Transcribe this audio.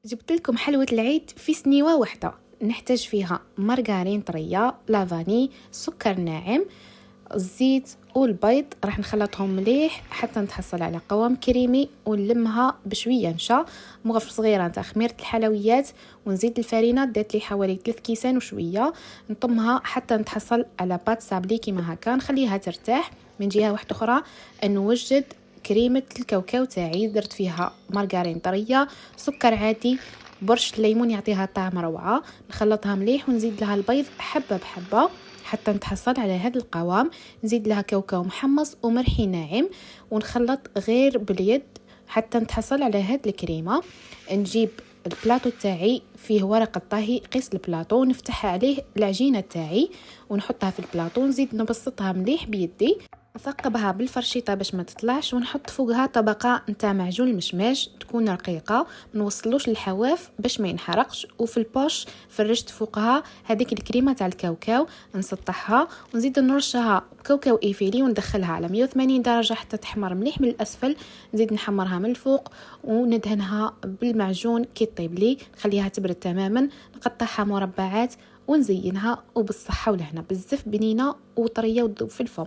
جبت لكم حلوة العيد في سنيوة واحدة. نحتاج فيها مارغرين طرية، لافاني، سكر ناعم، الزيت والبيض. راح نخلطهم مليح حتى نتحصل على قوام كريمي، ونلمها بشويه نشا، مغرفه صغيره نتاع خميره الحلويات، ونزيد الفرينه. دات لي حوالي 3 كيسان وشويه. نطمها حتى نتحصل على بات سابلي كيما هكا. نخليها ترتاح. من جهه واحده اخرى نوجد كريمه الكاوكاو تاعي، درت فيها مارغرين طريه، سكر عادي، برش الليمون يعطيها طعم روعه. نخلطها مليح ونزيد لها البيض حبه بحبه حتى نتحصل على هذا القوام. نزيد لها كاوكاو محمص ومرحي ناعم، ونخلط غير باليد حتى نتحصل على هذه الكريمه. نجيب البلاطو تاعي فيه ورقه طهي، قيس البلاطو، نفتح عليه العجينه تاعي ونحطها في البلاطو، نزيد نبسطها مليح بيدي، نثقبها بالفرشيطه باش ما تطلعش، ونحط فوقها طبقه نتاع معجون المشماش تكون رقيقه، ما نوصلوش للحواف باش ما ينحرقش. وفي البوش فرشت فوقها هذيك الكريمه تاع الكاوكاو، نسطحها ونزيد نرشها بكاوكاو ايفيلي، وندخلها على 180 درجه حتى تحمر مليح من الاسفل. نزيد نحمرها من الفوق وندهنها بالمعجون كي طيب لي، نخليها تبرد تماما، نقطعها مربعات ونزينها. وبالصحه والهنا، بزاف بنينه وطريه وتذوب في الفم.